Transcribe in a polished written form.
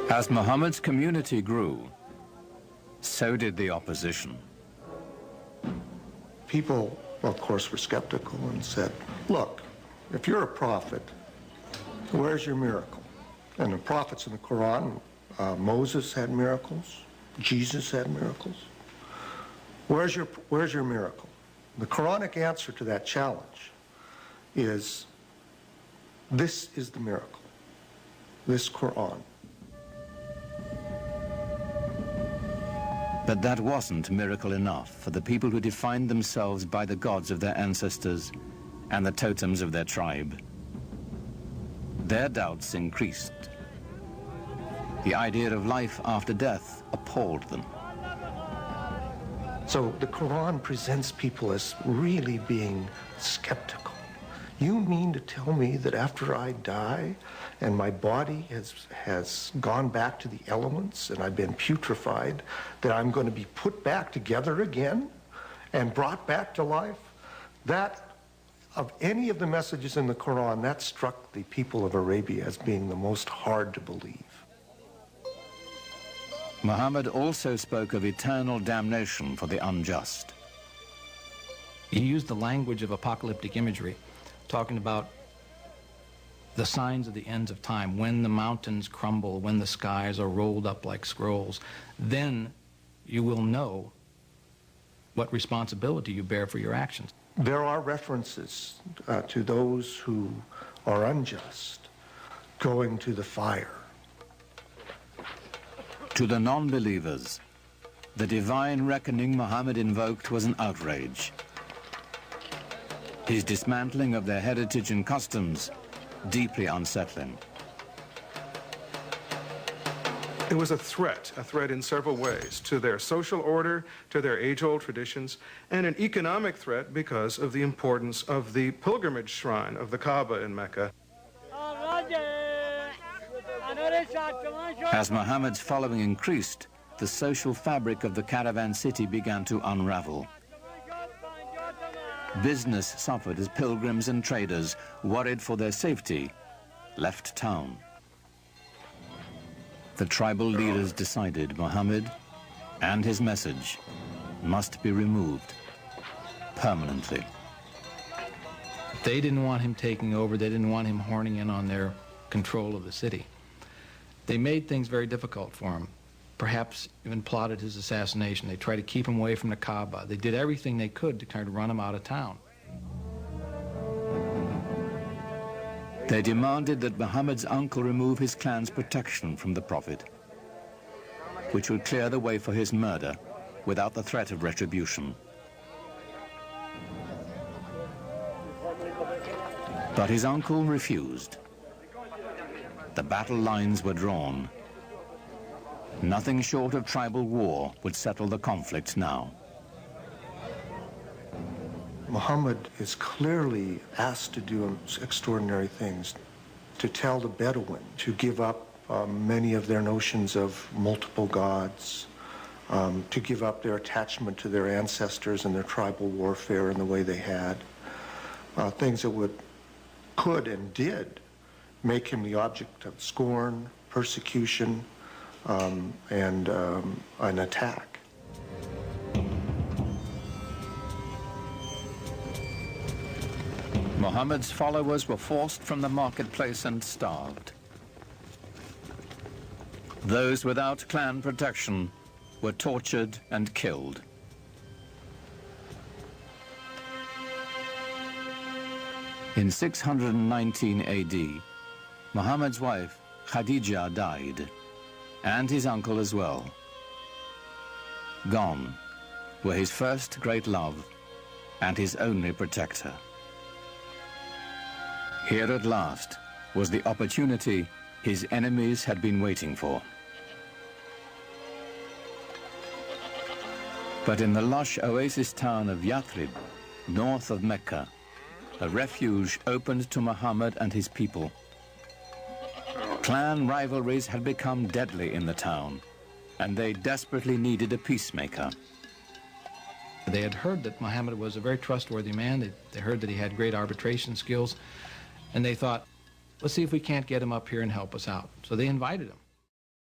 As Muhammad's community grew, so did the opposition. People, of course, were skeptical and said, look, if you're a prophet, where's your miracle? And the prophets in the Quran, Moses had miracles, Jesus had miracles. Where's your miracle? The Quranic answer to that challenge is, this is the miracle, this Quran. But that wasn't miracle enough for the people who defined themselves by the gods of their ancestors and the totems of their tribe. Their doubts increased. The idea of life after death appalled them. So the Quran presents people as really being skeptical. You mean to tell me that after I die and my body has gone back to the elements and I've been putrefied, that I'm going to be put back together again and brought back to life? That, of any of the messages in the Quran, that struck the people of Arabia as being the most hard to believe. Muhammad also spoke of eternal damnation for the unjust. He used the language of apocalyptic imagery, talking about the signs of the ends of time, when the mountains crumble, when the skies are rolled up like scrolls. Then you will know what responsibility you bear for your actions. There are references to those who are unjust going to the fire. To the non-believers, the divine reckoning Muhammad invoked was an outrage. His dismantling of their heritage and customs, deeply unsettling. It was a threat in several ways, to their social order, to their age-old traditions, and an economic threat because of the importance of the pilgrimage shrine of the Kaaba in Mecca. As Muhammad's following increased, the social fabric of the caravan city began to unravel. Business suffered as pilgrims and traders, worried for their safety, left town. The tribal leaders decided Muhammad and his message must be removed permanently. They didn't want him taking over. They didn't want him horning in on their control of the city. They made things very difficult for him, perhaps even plotted his assassination. They tried to keep him away from the Kaaba. They did everything they could to try to run him out of town. They demanded that Muhammad's uncle remove his clan's protection from the Prophet, which would clear the way for his murder without the threat of retribution. But his uncle refused. The battle lines were drawn. Nothing short of tribal war would settle the conflict now. Muhammad is clearly asked to do extraordinary things, to tell the Bedouin to give up many of their notions of multiple gods, to give up their attachment to their ancestors and their tribal warfare in the way they had, things that could and did make him the object of scorn, persecution, and an attack. Muhammad's followers were forced from the marketplace and starved. Those without clan protection were tortured and killed. In 619 AD, Muhammad's wife, Hegira, died, and his uncle as well. Gone were his first great love and his only protector. Here at last was the opportunity his enemies had been waiting for. But in the lush oasis town of Yathrib, north of Mecca, a refuge opened to Muhammad and his people. Clan rivalries had become deadly in the town, and they desperately needed a peacemaker. They had heard that Muhammad was a very trustworthy man. They heard that he had great arbitration skills, and they thought, let's see if we can't get him up here and help us out. So they invited him.